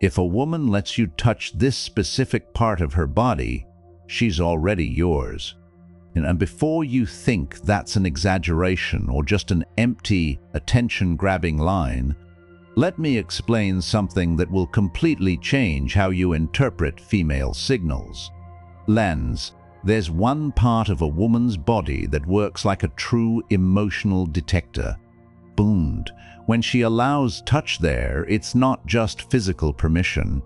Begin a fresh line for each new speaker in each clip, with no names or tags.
If a woman lets you touch this specific part of her body, she's already yours. And before you think that's an exaggeration or just an empty, attention-grabbing line, let me explain something that will completely change how you interpret female signals. Lens. There's one part of a woman's body that works like a true emotional detector. Bund. When she allows touch there, it's not just physical permission.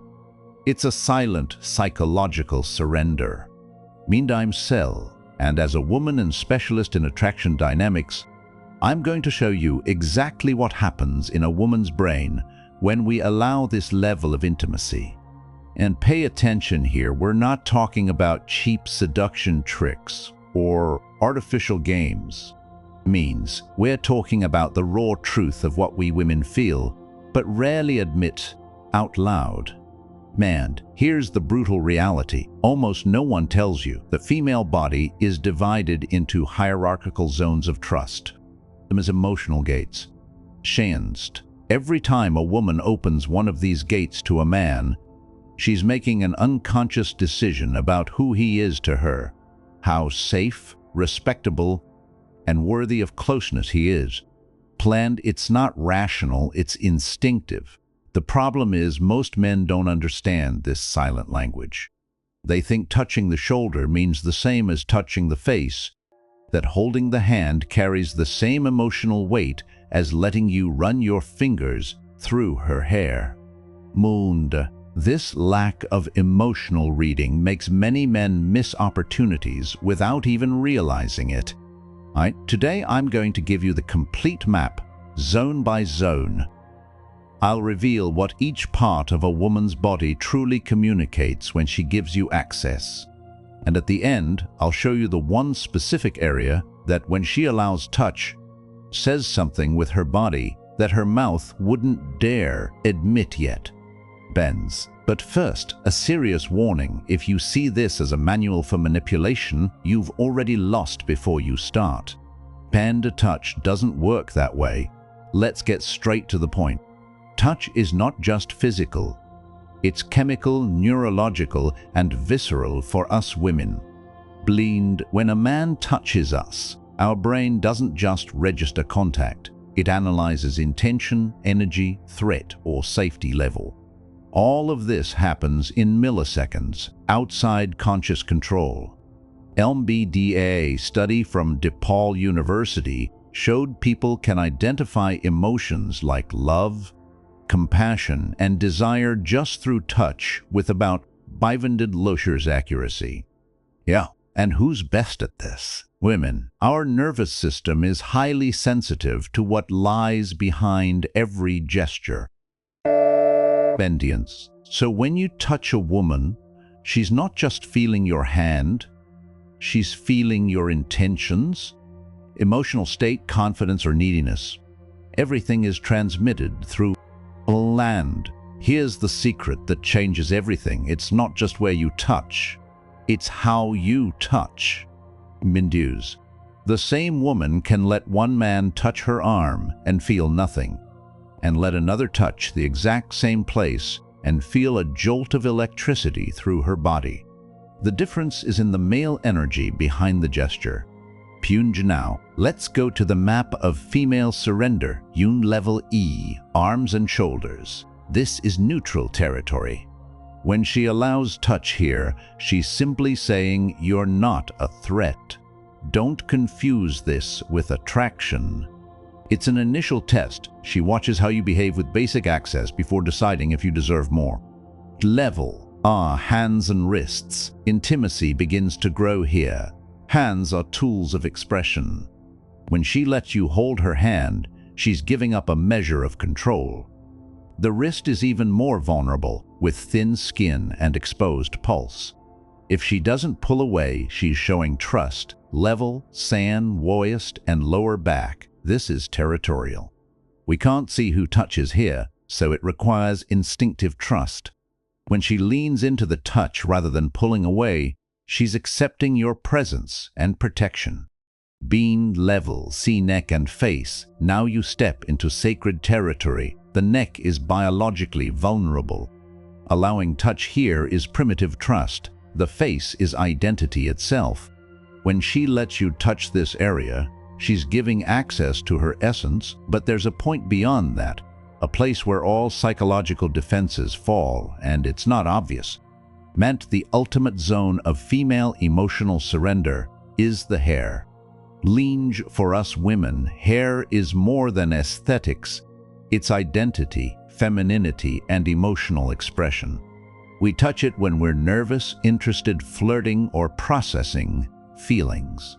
It's a silent psychological surrender. Meantime cell, and as a woman and specialist in attraction dynamics, I'm going to show you exactly what happens in a woman's brain when we allow this level of intimacy. And pay attention here, we're not talking about cheap seduction tricks or artificial games. We're talking about the raw truth of what we women feel, but rarely admit out loud. Man, here's the brutal reality. Almost no one tells you the female body is divided into hierarchical zones of trust. Them as emotional gates. Shanst. Every time a woman opens one of these gates to a man, she's making an unconscious decision about who he is to her, how safe, respectable, and worthy of closeness he is. Planned, it's not rational, it's instinctive. The problem is most men don't understand this silent language. They think touching the shoulder means the same as touching the face, that holding the hand carries the same emotional weight as letting you run your fingers through her hair. Mund. This lack of emotional reading makes many men miss opportunities without even realizing it. Today I'm going to give you the complete map, zone by zone. I'll reveal what each part of a woman's body truly communicates when she gives you access. And at the end, I'll show you the one specific area that, when she allows touch, says something with her body that her mouth wouldn't dare admit yet. Bends. But first, a serious warning. If you see this as a manual for manipulation, you've already lost before you start. Panda touch doesn't work that way. Let's get straight to the point. Touch is not just physical. It's chemical, neurological, and visceral for us women. Blind. When a man touches us, our brain doesn't just register contact. It analyzes intention, energy, threat, or safety level. All of this happens in milliseconds, outside conscious control. LMBDA study from DePaul University showed people can identify emotions like love, compassion, and desire just through touch with about 500 Loschers accuracy. Yeah, and who's best at this? Women. Our nervous system is highly sensitive to what lies behind every gesture. Bendience. So when you touch a woman, she's not just feeling your hand, she's feeling your intentions, emotional state, confidence, or neediness. Everything is transmitted through land. Here's the secret that changes everything. It's not just where you touch, it's how you touch. Mindus. The same woman can let one man touch her arm and feel nothing, and let another touch the exact same place and feel a jolt of electricity through her body. The difference is in the male energy behind the gesture. Punj. Now, let's go to the map of female surrender, Yun level E, arms and shoulders. This is neutral territory. When she allows touch here, she's simply saying you're not a threat. Don't confuse this with attraction. It's an initial test. She watches how you behave with basic access before deciding if you deserve more. Level. Hands and wrists. Intimacy begins to grow here. Hands are tools of expression. When she lets you hold her hand, she's giving up a measure of control. The wrist is even more vulnerable, with thin skin and exposed pulse. If she doesn't pull away, she's showing trust. Level, sand, waist, and lower back. This is territorial. We can't see who touches here, so it requires instinctive trust. When she leans into the touch rather than pulling away, she's accepting your presence and protection. Bean level, see neck and face. Now you step into sacred territory. The neck is biologically vulnerable. Allowing touch here is primitive trust. The face is identity itself. When she lets you touch this area, she's giving access to her essence, but there's a point beyond that, a place where all psychological defenses fall, and it's not obvious. Meant the ultimate zone of female emotional surrender is the hair. Linge, for us women, hair is more than aesthetics. It's identity, femininity, and emotional expression. We touch it when we're nervous, interested, flirting, or processing feelings.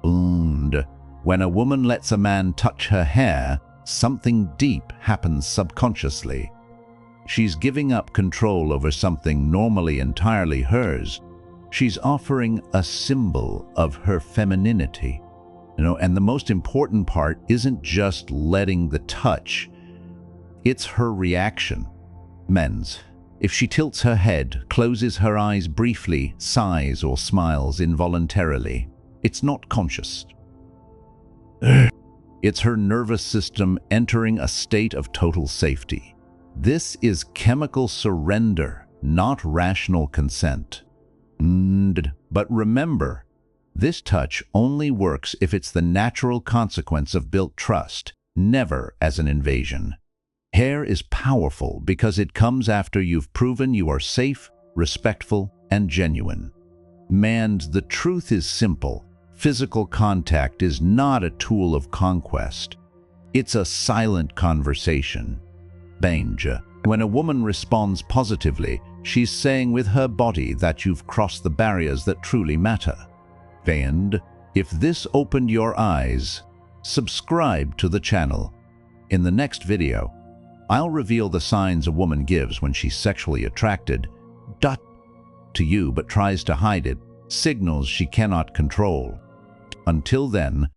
And when a woman lets a man touch her hair, something deep happens subconsciously. She's giving up control over something normally entirely hers. She's offering a symbol of her femininity. And the most important part isn't just letting the touch, it's her reaction. Men's. If she tilts her head, closes her eyes briefly, sighs or smiles involuntarily, it's not conscious. It's her nervous system entering a state of total safety. This is chemical surrender, not rational consent. But remember, this touch only works if it's the natural consequence of built trust, never as an invasion. Hair is powerful because it comes after you've proven you are safe, respectful, and genuine. Man, the truth is simple. Physical contact is not a tool of conquest. It's a silent conversation. Danger. When a woman responds positively, she's saying with her body that you've crossed the barriers that truly matter. And if this opened your eyes, subscribe to the channel. In the next video, I'll reveal the signs a woman gives when she's sexually attracted to you but tries to hide it, signals she cannot control. Until then,